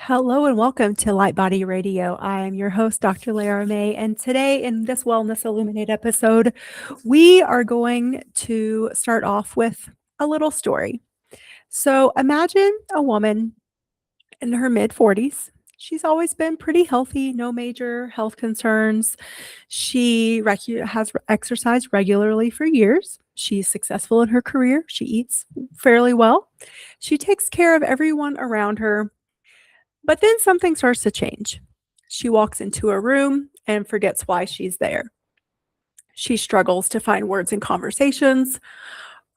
Hello and welcome to Light Body Radio. I am your host, Dr. Lara May, and today in this Wellness Illuminated episode, we are going to start off with a little story. So imagine a woman in her mid 40s. She's always been pretty healthy, no major health concerns. She has exercised regularly for years. She's successful in her career. She eats fairly well. She takes care of everyone around her. But then something starts to change. She walks into a room and forgets why she's there. She struggles to find words in conversations.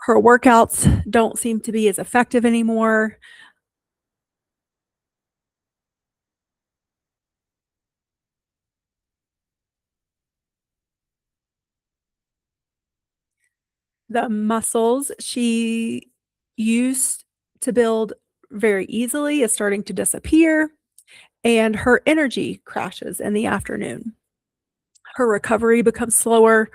Her workouts don't seem to be as effective anymore. The muscles she used to build very easily is starting to disappear, and her energy crashes in the afternoon. Her recovery becomes slower,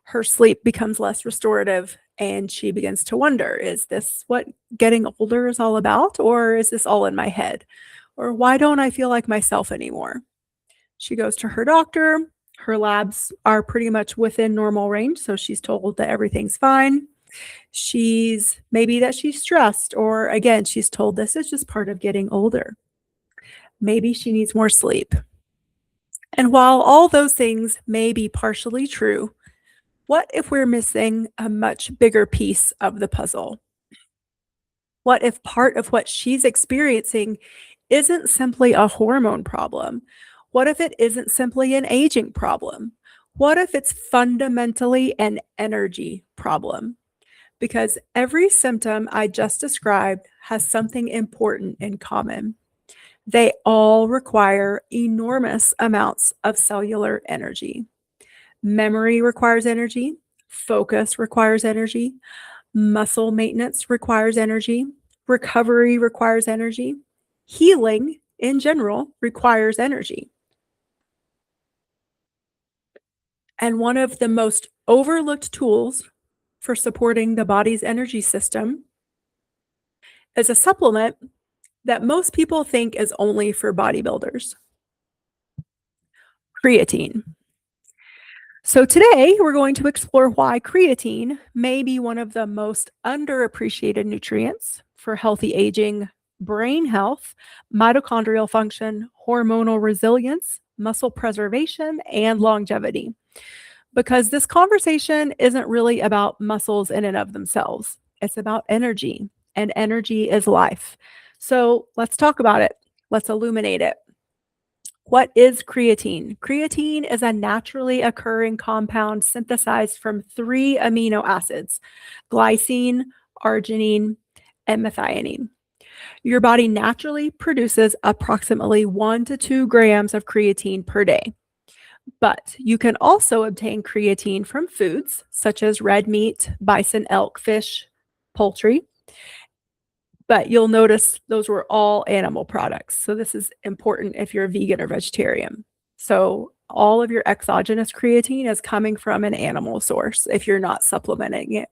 her sleep becomes less restorative, and she begins to wonder, is this what getting older is all about, or is this all in my head? Or why don't I feel like myself anymore? She goes to her doctor. Her labs are pretty much within normal range, so she's told that everything's fine. She's stressed, or again, she's told this is just part of getting older. Maybe she needs more sleep. And while all those things may be partially true, what if we're missing a much bigger piece of the puzzle? What if part of what she's experiencing isn't simply a hormone problem? What if it isn't simply an aging problem? What if it's fundamentally an energy problem? Because every symptom I just described has something important in common. They all require enormous amounts of cellular energy. Memory requires energy. Focus requires energy. Muscle maintenance requires energy. Recovery requires energy. Healing in general requires energy. And one of the most overlooked tools for supporting the body's energy system is a supplement that most people think is only for bodybuilders: creatine. So today we're going to explore why creatine may be one of the most underappreciated nutrients for healthy aging, brain health, mitochondrial function, hormonal resilience, muscle preservation, and longevity. Because this conversation isn't really about muscles in and of themselves. It's about energy, and energy is life. So let's talk about it. Let's illuminate it. What is creatine? Creatine is a naturally occurring compound synthesized from 3 amino acids: glycine, arginine, and methionine. Your body naturally produces approximately 1 to 2 grams of creatine per day. But you can also obtain creatine from foods such as red meat, bison, elk, fish, poultry. But you'll notice those were all animal products. So this is important if you're a vegan or vegetarian. So all of your exogenous creatine is coming from an animal source if you're not supplementing it.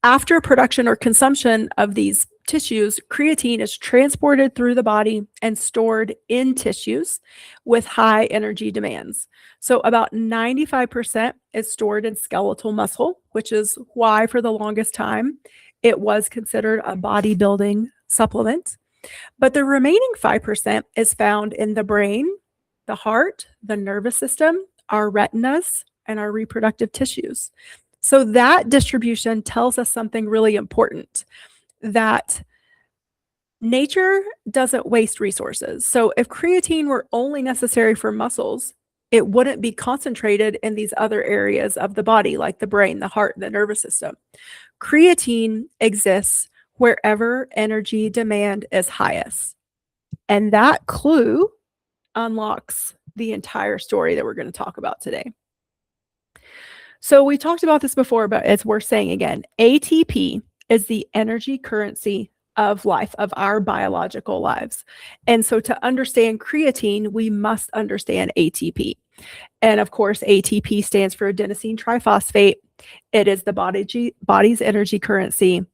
After production or consumption of these tissues, creatine is transported through the body and stored in tissues with high energy demands. So about 95% is stored in skeletal muscle, which is why for the longest time it was considered a bodybuilding supplement. But the remaining 5% is found in the brain, the heart, the nervous system, our retinas, and our reproductive tissues. So that distribution tells us something really important, that nature doesn't waste resources. So if creatine were only necessary for muscles, it wouldn't be concentrated in these other areas of the body, like the brain, the heart, the nervous system. Creatine exists wherever energy demand is highest. And that clue unlocks the entire story that we're going to talk about today. So we talked about this before, but it's worth saying again. ATP is the energy currency of life, of our biological lives. And so to understand creatine, we must understand ATP. And of course, ATP stands for adenosine triphosphate. It is the body's energy currency.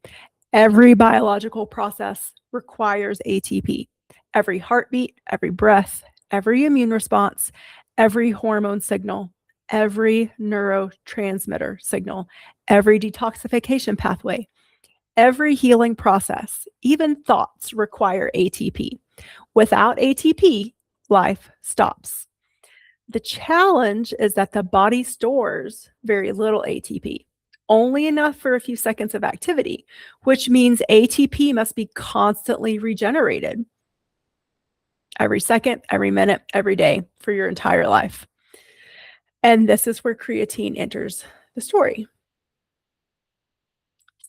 Every biological process requires ATP. every heartbeat, every breath, every immune response, every hormone signal, every neurotransmitter signal, every detoxification pathway, every healing process, even thoughts require ATP. Without ATP, life stops. The challenge is that the body stores very little ATP, only enough for a few seconds of activity, which means ATP must be constantly regenerated every second, every minute, every day for your entire life. And this is where creatine enters the story.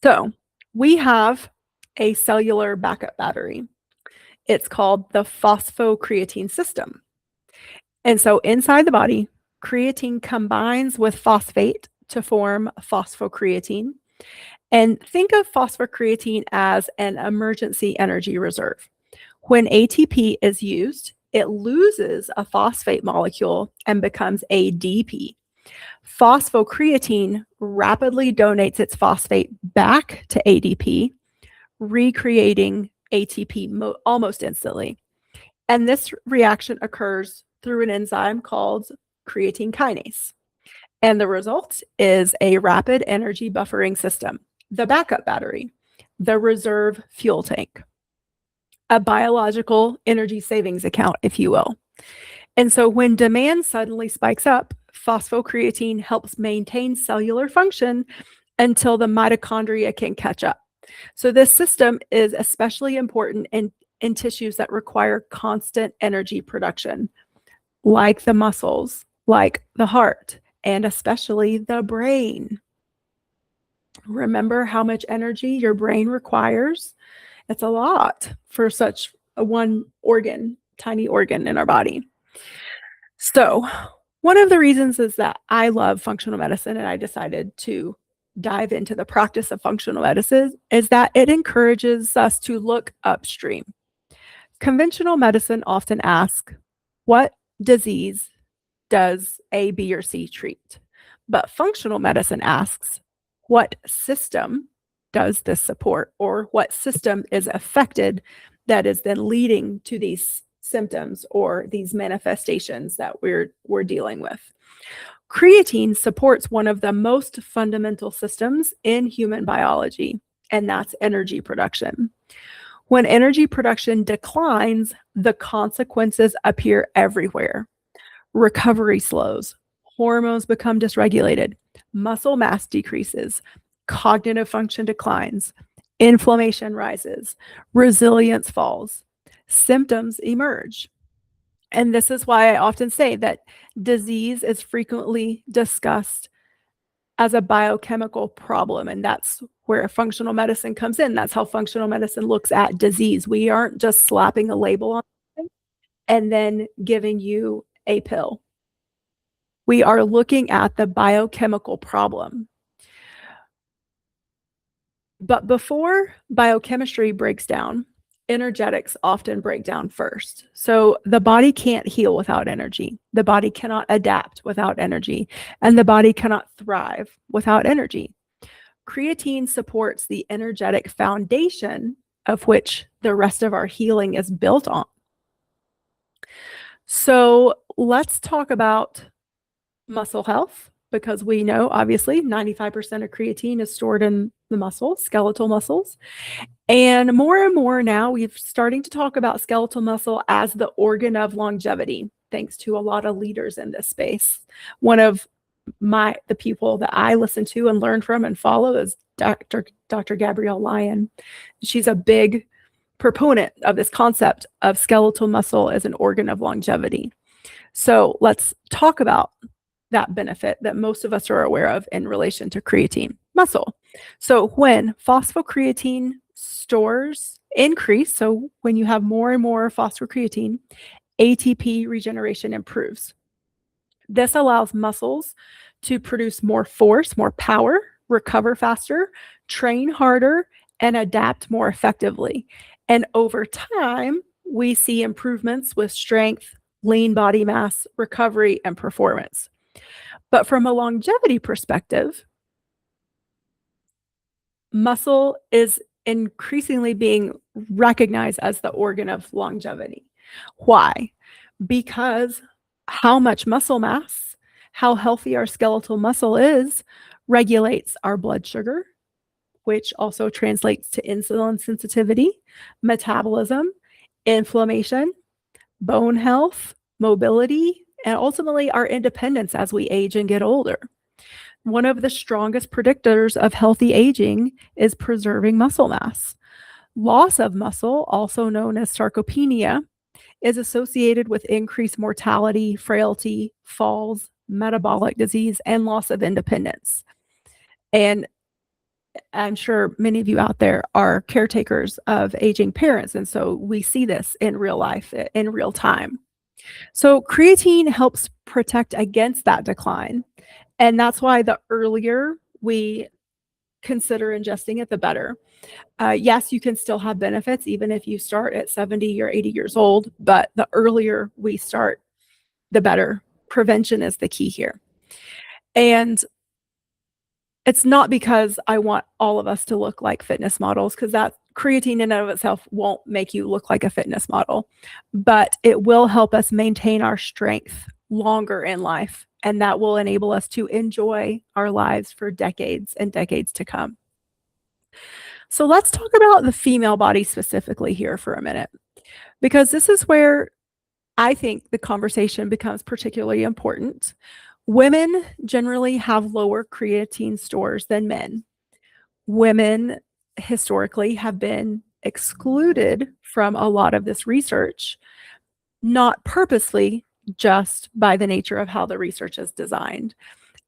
So we have a cellular backup battery. It's called the phosphocreatine system. And so inside the body, creatine combines with phosphate to form phosphocreatine. And think of phosphocreatine as an emergency energy reserve. When ATP is used, it loses a phosphate molecule and becomes ADP. Phosphocreatine rapidly donates its phosphate back to ADP, recreating ATP almost instantly. And this reaction occurs through an enzyme called creatine kinase. And the result is a rapid energy buffering system, the backup battery, the reserve fuel tank, a biological energy savings account, if you will. And so when demand suddenly spikes up, phosphocreatine helps maintain cellular function until the mitochondria can catch up. So this system is especially important in tissues that require constant energy production, like the muscles, like the heart, and especially the brain. Remember how much energy your brain requires? It's a lot for such a one organ, tiny organ in our body. So, one of the reasons is that I love functional medicine and I decided to dive into the practice of functional medicine is that it encourages us to look upstream. Conventional medicine often asks, what disease does A, B, or C treat? But functional medicine asks, what system does this support, or what system is affected that is then leading to these symptoms or these manifestations that we're dealing with? Creatine supports one of the most fundamental systems in human biology, and that's energy production. When energy production declines, the consequences appear everywhere. Recovery slows, hormones become dysregulated, muscle mass decreases, cognitive function declines, inflammation rises, resilience falls, symptoms emerge. And this is why I often say that disease is frequently discussed as a biochemical problem. And that's where functional medicine comes in. That's how functional medicine looks at disease. We aren't just slapping a label on it and then giving you a pill. We are looking at the biochemical problem. But before biochemistry breaks down, energetics often break down first. So the body can't heal without energy. The body cannot adapt without energy. And the body cannot thrive without energy. Creatine supports the energetic foundation of which the rest of our healing is built on. So let's talk about muscle health, because we know obviously 95% of creatine is stored in the muscles, skeletal muscles. And more now, we're starting to talk about skeletal muscle as the organ of longevity, thanks to a lot of leaders in this space. One of the people that I listen to and learn from and follow is Dr. Gabrielle Lyon. She's a big proponent of this concept of skeletal muscle as an organ of longevity. So let's talk about that benefit that most of us are aware of in relation to creatine muscle. So when phosphocreatine stores increase, so when you have more and more phosphocreatine, ATP regeneration improves. This allows muscles to produce more force, more power, recover faster, train harder, and adapt more effectively. And over time, we see improvements with strength, lean body mass, recovery, and performance. But from a longevity perspective, muscle is increasingly being recognized as the organ of longevity. Why? Because how much muscle mass, how healthy our skeletal muscle is, regulates our blood sugar, which also translates to insulin sensitivity, metabolism, inflammation, bone health, mobility, and ultimately our independence as we age and get older. One of the strongest predictors of healthy aging is preserving muscle mass. Loss of muscle, also known as sarcopenia, is associated with increased mortality, frailty, falls, metabolic disease, and loss of independence. And I'm sure many of you out there are caretakers of aging parents, and so we see this in real life, in real time. So creatine helps protect against that decline, and that's why the earlier we consider ingesting it, the better. Yes, you can still have benefits even if you start at 70 or 80 years old, but the earlier we start, the better. Prevention is the key here. And it's not because I want all of us to look like fitness models, because that creatine in and of itself won't make you look like a fitness model, but it will help us maintain our strength longer in life. And that will enable us to enjoy our lives for decades and decades to come. So let's talk about the female body specifically here for a minute, because this is where I think the conversation becomes particularly important. Women generally have lower creatine stores than men. Women historically have been excluded from a lot of this research, not purposely, just by the nature of how the research is designed.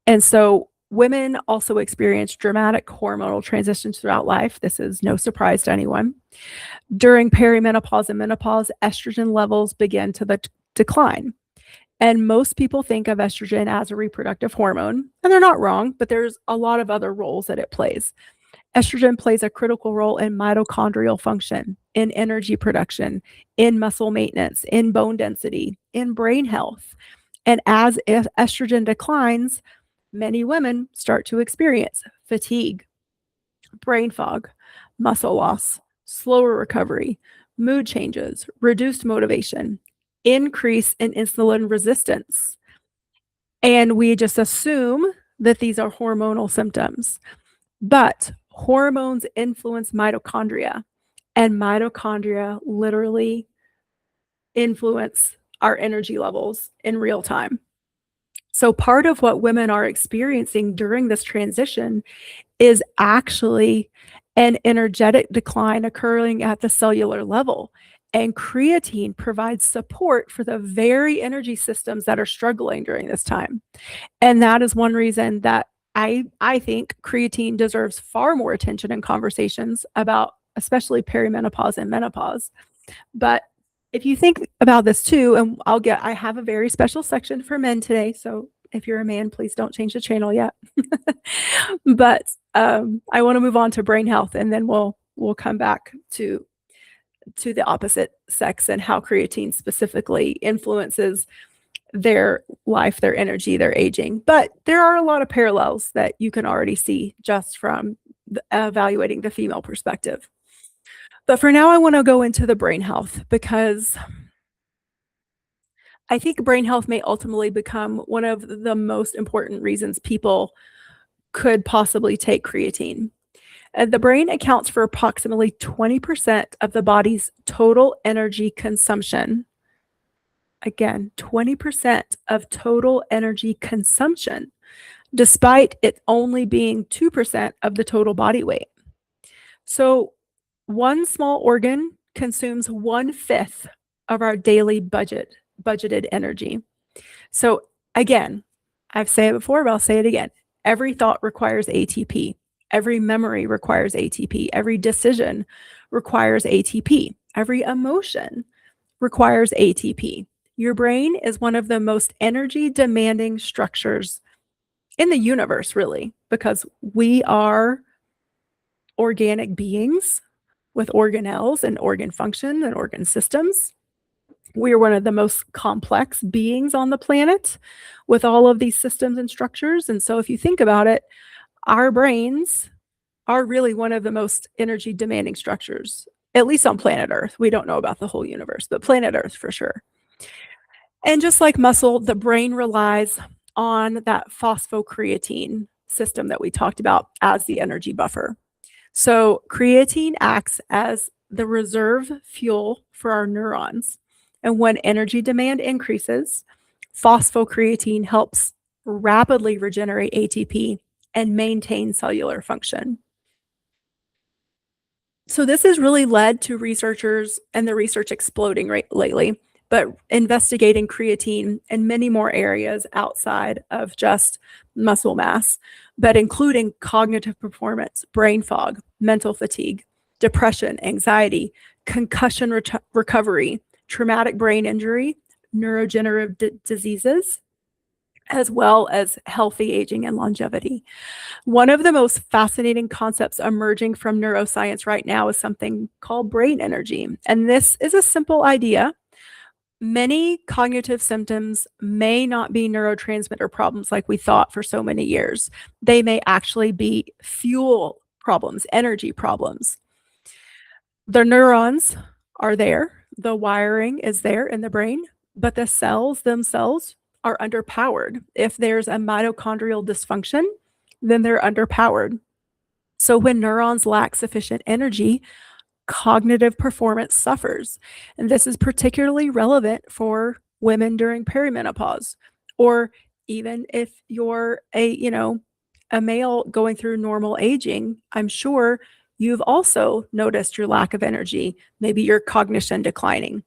And so women also experience dramatic hormonal transitions throughout life. This is no surprise to anyone. During perimenopause and menopause, estrogen levels begin to decline. And most people think of estrogen as a reproductive hormone, and they're not wrong, but there's a lot of other roles that it plays. Estrogen plays a critical role in mitochondrial function, in energy production, in muscle maintenance, in bone density, in brain health. And as if estrogen declines, many women start to experience fatigue, brain fog, muscle loss, slower recovery, mood changes, reduced motivation, increase in insulin resistance. And we just assume that these are hormonal symptoms. But hormones influence mitochondria, and mitochondria literally influence our energy levels in real time. So part of what women are experiencing during this transition is actually an energetic decline occurring at the cellular level. And creatine provides support for the very energy systems that are struggling during this time. And that is one reason that I think creatine deserves far more attention in conversations about especially perimenopause and menopause. But if you think about this too, and I have a very special section for men today. So if you're a man, please don't change the channel yet. But I want to move on to brain health, and then we'll come back to the opposite sex and how creatine specifically influences their life, their energy, their aging. But there are a lot of parallels that you can already see just from evaluating the female perspective. But for now, I want to go into the brain health, because I think brain health may ultimately become one of the most important reasons people could possibly take creatine. The brain accounts for approximately 20% of the body's total energy consumption. Again, 20% of total energy consumption, despite it only being 2% of the total body weight. So one small organ consumes 1/5 of our daily budgeted energy. So again, I've said it before, but I'll say it again. Every thought requires ATP. Every memory requires ATP. Every decision requires ATP. Every emotion requires ATP. Your brain is one of the most energy demanding structures in the universe, really, because we are organic beings with organelles and organ function and organ systems. We are one of the most complex beings on the planet with all of these systems and structures. And so if you think about it, our brains are really one of the most energy demanding structures, at least on planet Earth. We don't know about the whole universe, but planet Earth for sure. And just like muscle, the brain relies on that phosphocreatine system that we talked about as the energy buffer. So, creatine acts as the reserve fuel for our neurons. And when energy demand increases, phosphocreatine helps rapidly regenerate ATP and maintain cellular function. So this has really led to researchers and the research exploding right lately, but investigating creatine in many more areas outside of just muscle mass, but including cognitive performance, brain fog, mental fatigue, depression, anxiety, concussion recovery, traumatic brain injury, neurodegenerative diseases, as well as healthy aging and longevity. One of the most fascinating concepts emerging from neuroscience right now is something called brain energy. And this is a simple idea. Many cognitive symptoms may not be neurotransmitter problems like we thought for so many years. They may actually be fuel problems, energy problems. The neurons are there, the wiring is there in the brain, but the cells themselves are underpowered. If there's a mitochondrial dysfunction, then they're underpowered. So when neurons lack sufficient energy, cognitive performance suffers. And this is particularly relevant for women during perimenopause, or even if you're a male going through normal aging. I'm sure you've also noticed your lack of energy, maybe your cognition declining.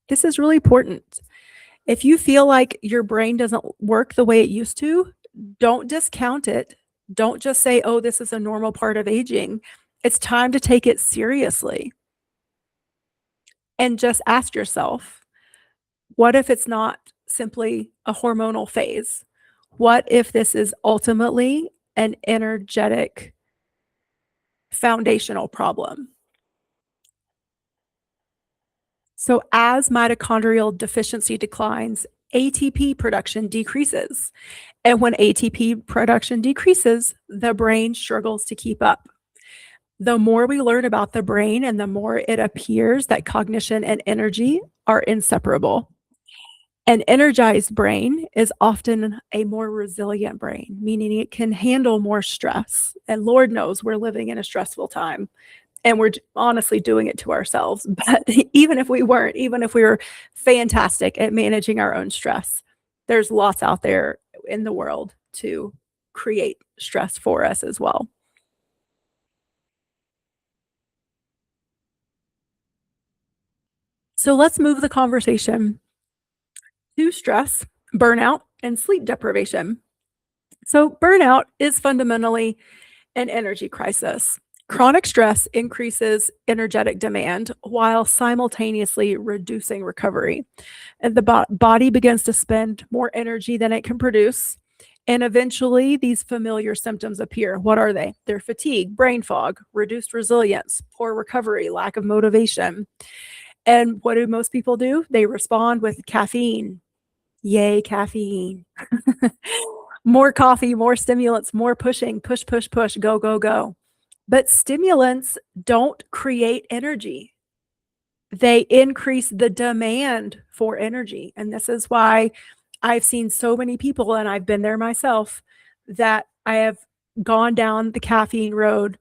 This is really important. If you feel like your brain doesn't work the way it used to, don't discount it. Don't just say, oh, this is a normal part of aging. It's time to take it seriously. And just ask yourself, what if it's not simply a hormonal phase? What if this is ultimately an energetic foundational problem? So, as mitochondrial deficiency declines, ATP production decreases. And when ATP production decreases, the brain struggles to keep up. The more we learn about the brain and the more it appears that cognition and energy are inseparable. An energized brain is often a more resilient brain, meaning it can handle more stress. And Lord knows we're living in a stressful time and we're honestly doing it to ourselves. But even if we weren't, even if we were fantastic at managing our own stress, there's lots out there in the world to create stress for us as well. So let's move the conversation to stress, burnout, and sleep deprivation. So, burnout is fundamentally an energy crisis. Chronic stress increases energetic demand while simultaneously reducing recovery. And the body begins to spend more energy than it can produce. And eventually, these familiar symptoms appear. What are they? They're fatigue, brain fog, reduced resilience, poor recovery, lack of motivation. And what do most people do? They respond with caffeine. Yay, caffeine. More coffee, more stimulants, more pushing, push, push, push, go, go, go. But stimulants don't create energy. They increase the demand for energy. And this is why I've seen so many people, and I've been there myself, that I have gone down the caffeine road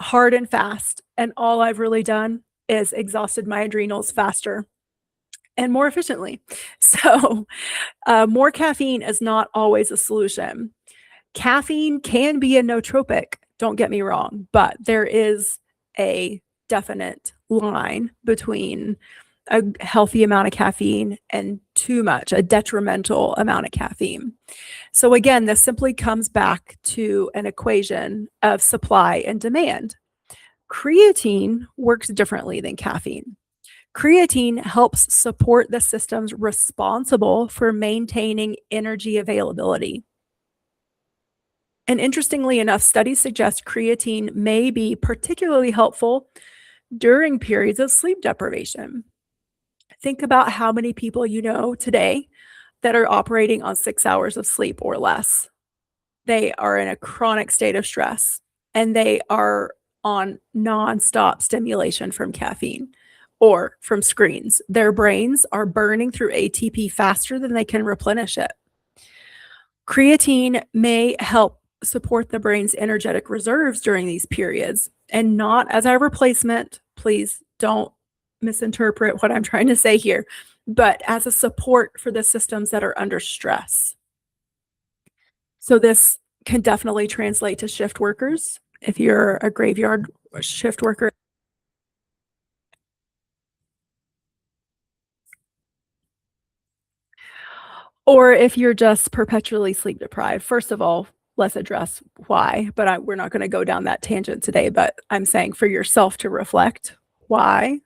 hard and fast. And all I've really done is exhausted my adrenals faster and more efficiently. So, more caffeine is not always a solution. Caffeine can be a nootropic, don't get me wrong, but there is a definite line between a healthy amount of caffeine and too much, a detrimental amount of caffeine. So again, this simply comes back to an equation of supply and demand. Creatine works differently than caffeine. Creatine helps support the systems responsible for maintaining energy availability. And interestingly enough, studies suggest creatine may be particularly helpful during periods of sleep deprivation. Think about how many people you know today that are operating on 6 hours of sleep or less. They are in a chronic state of stress. and they are on nonstop stimulation from caffeine or from screens. Their brains are burning through ATP faster than they can replenish it. Creatine may help support the brain's energetic reserves during these periods and not as a replacement. Please don't misinterpret what I'm trying to say here, but as a support for the systems that are under stress. So this can definitely translate to shift workers. If you're a graveyard shift worker, or if you're just perpetually sleep deprived. First of all, let's address why, but we're not going to go down that tangent today, but I'm saying for yourself to reflect, why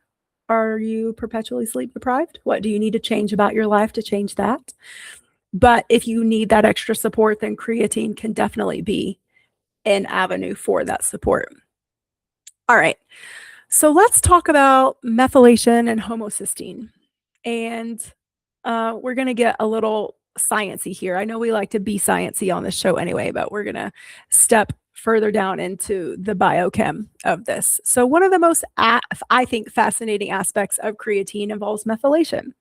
are you perpetually sleep deprived? What do you need to change about your life to change that? But if you need that extra support, then creatine can definitely be an avenue for that support. All right. So let's talk about methylation and homocysteine. And we're going to get a little sciencey here. I know we like to be sciencey on this show anyway, but we're going to step further down into the biochem of this. So one of the most, I think, fascinating aspects of creatine involves methylation.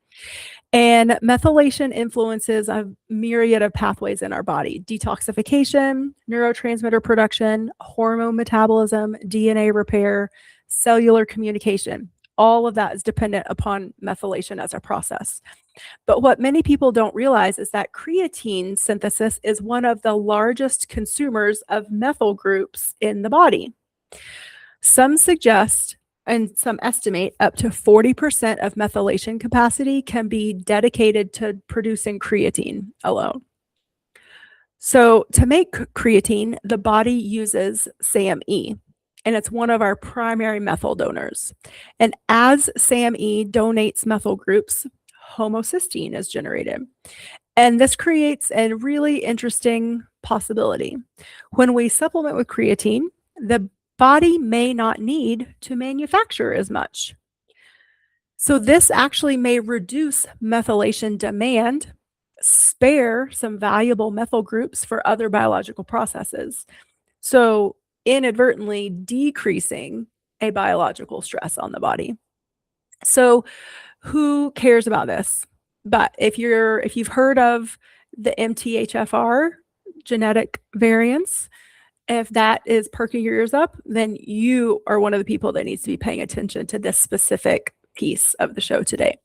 And methylation influences a myriad of pathways in our body: detoxification, neurotransmitter production, hormone metabolism, DNA repair, cellular communication. All of that is dependent upon methylation as a process. But what many people don't realize is that creatine synthesis is one of the largest consumers of methyl groups in the body. Some suggest and some estimate up to 40% of methylation capacity can be dedicated to producing creatine alone. So to make creatine, the body uses SAMe, and it's one of our primary methyl donors. And as SAMe donates methyl groups, homocysteine is generated. And this creates a really interesting possibility. When we supplement with creatine, the body may not need to manufacture as much. So this actually may reduce methylation demand, spare some valuable methyl groups for other biological processes. So inadvertently decreasing a biological stress on the body. So who cares about this? But if you've heard of the MTHFR genetic variants, if that is perking your ears up, then you are one of the people that needs to be paying attention to this specific piece of the show today.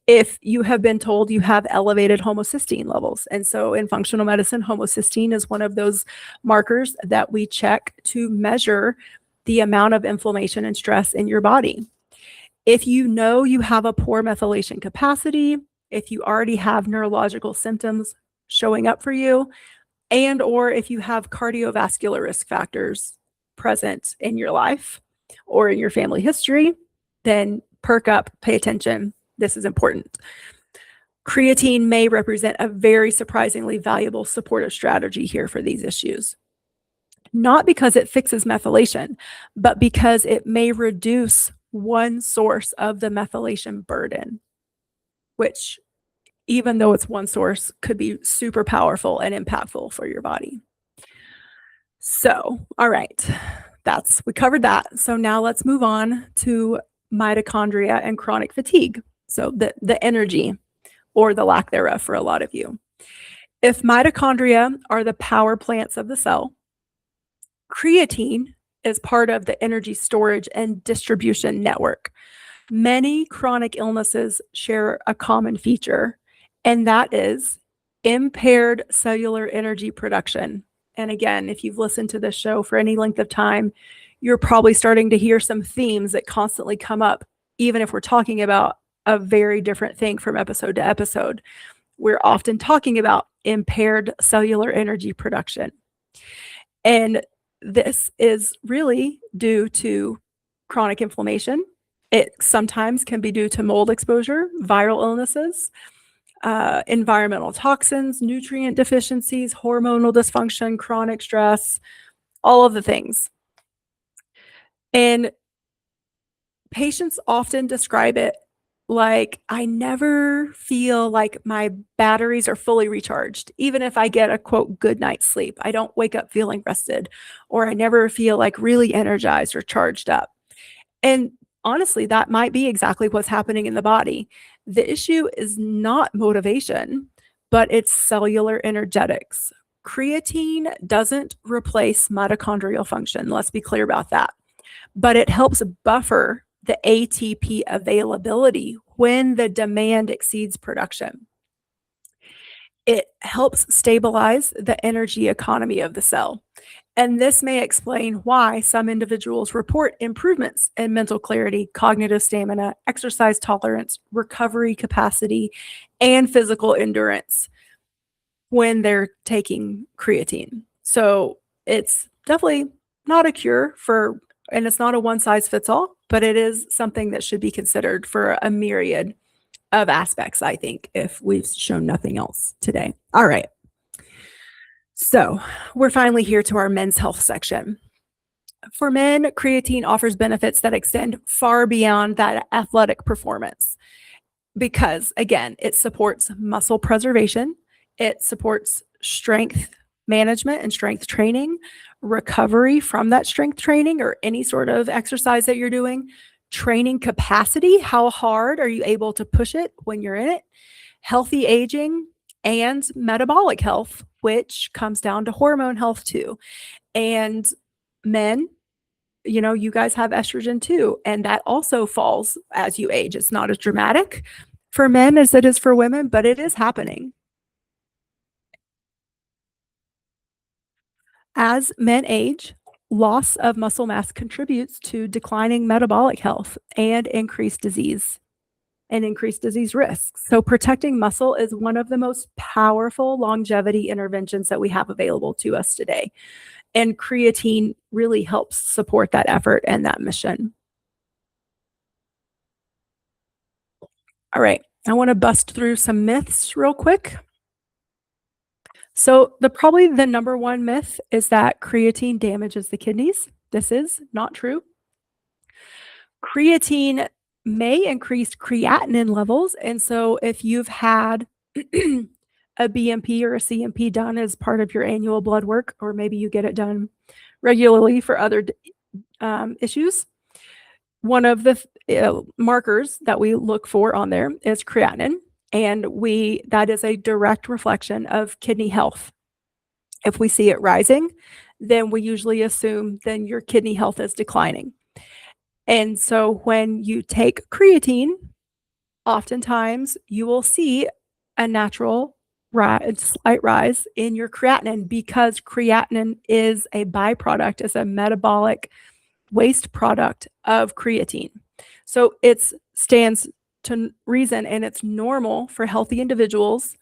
If you have been told you have elevated homocysteine levels, and so in functional medicine, homocysteine is one of those markers that we check to measure the amount of inflammation and stress in your body. If you know you have a poor methylation capacity, if you already have neurological symptoms showing up for you, and or if you have cardiovascular risk factors present in your life or in your family history, then perk up, pay attention. This is important. Creatine may represent a very surprisingly valuable supportive strategy here for these issues. Not because it fixes methylation, but because it may reduce one source of the methylation burden, which, even though it's one source, could be super powerful and impactful for your body. So, all right, we covered that. So now let's move on to mitochondria and chronic fatigue. So the energy or the lack thereof for a lot of you. If mitochondria are the power plants of the cell, creatine is part of the energy storage and distribution network. Many chronic illnesses share a common feature, and that is impaired cellular energy production. And again, if you've listened to this show for any length of time, you're probably starting to hear some themes that constantly come up, even if we're talking about a very different thing from episode to episode. We're often talking about impaired cellular energy production. And this is really due to chronic inflammation. It sometimes can be due to mold exposure, viral illnesses, environmental toxins, nutrient deficiencies, hormonal dysfunction, chronic stress, all of the things. And patients often describe it Like, I never feel like my batteries are fully recharged. Even if I get a quote good night's sleep, I don't wake up feeling rested, or I never feel like really energized or charged up. And honestly, that might be exactly what's happening in the body. The issue is not motivation, but it's cellular energetics. Creatine doesn't replace mitochondrial function. Let's be clear about that. But it helps buffer the ATP availability when the demand exceeds production. It helps stabilize the energy economy of the cell. And this may explain why some individuals report improvements in mental clarity, cognitive stamina, exercise tolerance, recovery capacity, and physical endurance when they're taking creatine. So it's definitely not a cure for, and it's not a one size fits all, but it is something that should be considered for a myriad of aspects, I think, if we've shown nothing else today. All right. So we're finally here to our men's health section. For men, creatine offers benefits that extend far beyond that athletic performance because, again, it supports muscle preservation, it supports strength management and strength training, recovery from that strength training or any sort of exercise that you're doing, training capacity. How hard are you able to push it when you're in it? Healthy aging and metabolic health, which comes down to hormone health too. And men, you guys have estrogen too, and that also falls as you age. It's not as dramatic for men as it is for women, but it is happening. As men age, loss of muscle mass contributes to declining metabolic health and increased disease risks. So protecting muscle is one of the most powerful longevity interventions that we have available to us today. And creatine really helps support that effort and that mission. All right, I want to bust through some myths real quick. So probably the number one myth is that creatine damages the kidneys. This is not true. Creatine may increase creatinine levels. And so if you've had a BMP or a CMP done as part of your annual blood work, or maybe you get it done regularly for other issues, one of the markers that we look for on there is creatinine. And that is a direct reflection of kidney health. If we see it rising, then we usually assume then your kidney health is declining. And so when you take creatine, oftentimes you will see a natural slight rise in your creatinine because creatinine is a byproduct, is a metabolic waste product of creatine. So it stands to reason and it's normal for healthy individuals.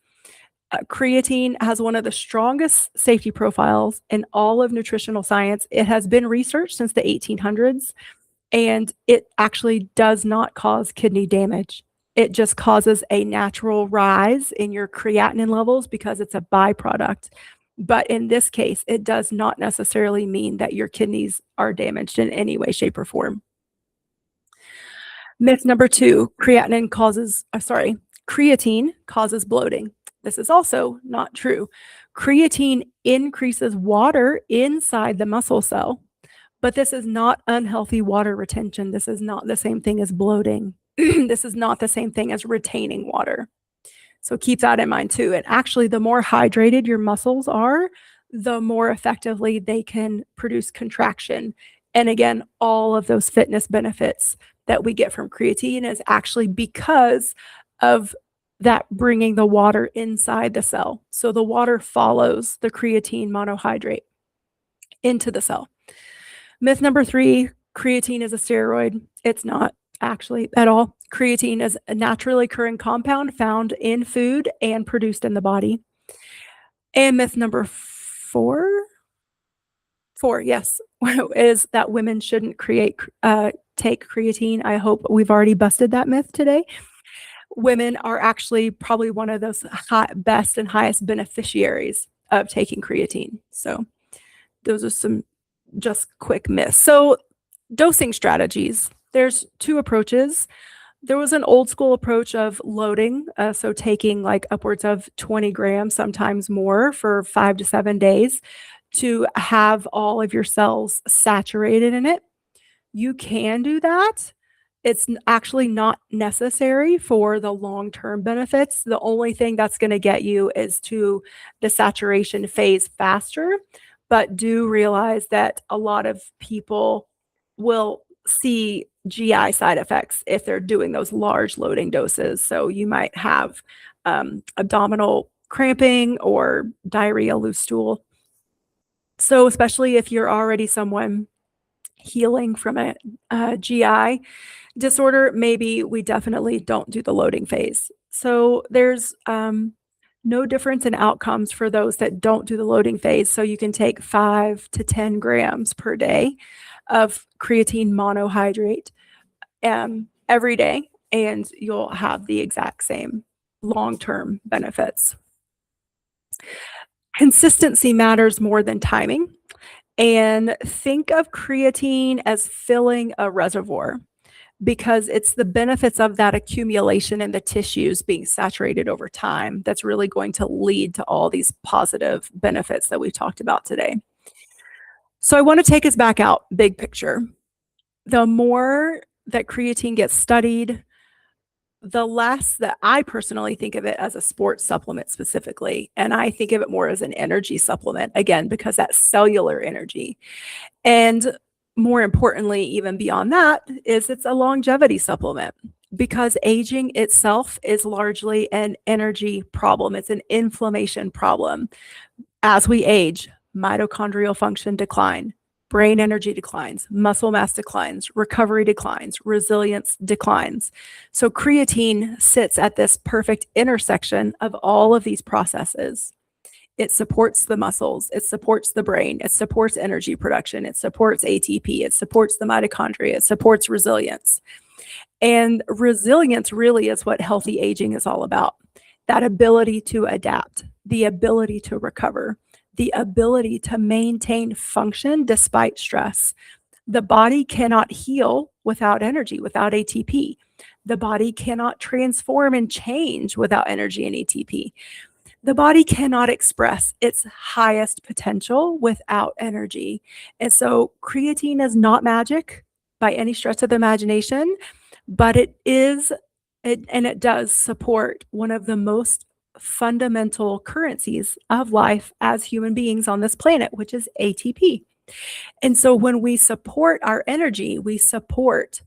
Creatine has one of the strongest safety profiles in all of nutritional science. It has been researched since the 1800s, and it actually does not cause kidney damage. It just causes a natural rise in your creatinine levels because it's a byproduct. But in this case, it does not necessarily mean that your kidneys are damaged in any way, shape, or form. Myth number 2, creatine causes bloating. This is also not true. Creatine increases water inside the muscle cell, but this is not unhealthy water retention. This is not the same thing as bloating. This is not the same thing as retaining water. So keep that in mind too. And actually, the more hydrated your muscles are, the more effectively they can produce contraction. And again, all of those fitness benefits that we get from creatine is actually because of that bringing the water inside the cell. So the water follows the creatine monohydrate into the cell. Myth number 3, creatine is a steroid. It's not actually at all. Creatine is a naturally occurring compound found in food and produced in the body. And myth number 4, yes, is that women shouldn't take creatine. I hope we've already busted that myth today. Women are actually probably one of those best and highest beneficiaries of taking creatine. So those are some just quick myths. So dosing strategies. There's 2 approaches. There was an old school approach of loading, so taking like upwards of 20 grams, sometimes more, for 5 to 7 days to have all of your cells saturated in it. You can do that. It's actually not necessary for the long-term benefits. The only thing that's going to get you is to the saturation phase faster. But do realize that a lot of people will see GI side effects if they're doing those large loading doses. So you might have abdominal cramping or diarrhea, loose stool. So especially if you're already someone healing from a GI disorder, maybe we definitely don't do the loading phase. So there's no difference in outcomes for those that don't do the loading phase. So you can take 5 to 10 grams per day of creatine monohydrate every day, and you'll have the exact same long-term benefits. Consistency matters more than timing. And think of creatine as filling a reservoir, because it's the benefits of that accumulation in the tissues being saturated over time that's really going to lead to all these positive benefits that we've talked about today. So I want to take us back out, big picture. The more that creatine gets studied, the less that I personally think of it as a sports supplement specifically. And I think of it more as an energy supplement, again, because that's cellular energy. And more importantly, even beyond that, is it's a longevity supplement, because aging itself is largely an energy problem. It's an inflammation problem. As we age, mitochondrial function decline, brain energy declines, muscle mass declines, recovery declines, resilience declines. So creatine sits at this perfect intersection of all of these processes. It supports the muscles, it supports the brain, it supports energy production, it supports ATP, it supports the mitochondria, it supports resilience. And resilience really is what healthy aging is all about. That ability to adapt, the ability to recover, the ability to maintain function despite stress. The body cannot heal without energy, without ATP. The body cannot transform and change without energy and ATP. The body cannot express its highest potential without energy. And so creatine is not magic by any stretch of the imagination, but it does support one of the most fundamental currencies of life as human beings on this planet, which is ATP. And so when we support our energy, we support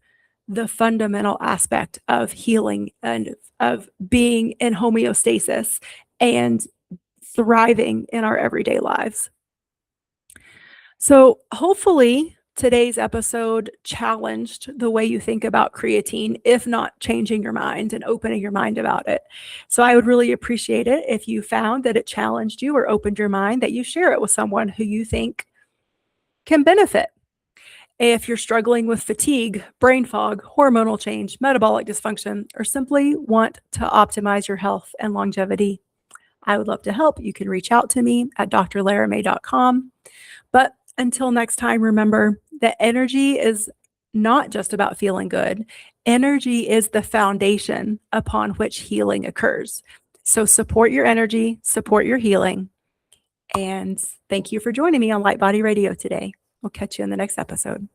the fundamental aspect of healing and of being in homeostasis and thriving in our everyday lives. So hopefully today's episode challenged the way you think about creatine, if not changing your mind and opening your mind about it. So I would really appreciate it if you found that it challenged you or opened your mind, that you share it with someone who you think can benefit. If you're struggling with fatigue, brain fog, hormonal change, metabolic dysfunction, or simply want to optimize your health and longevity, I would love to help. You can reach out to me at drlaramay.com. But until next time, remember that energy is not just about feeling good. Energy is the foundation upon which healing occurs. So support your energy, support your healing. And thank you for joining me on Light Body Radio today. We'll catch you in the next episode.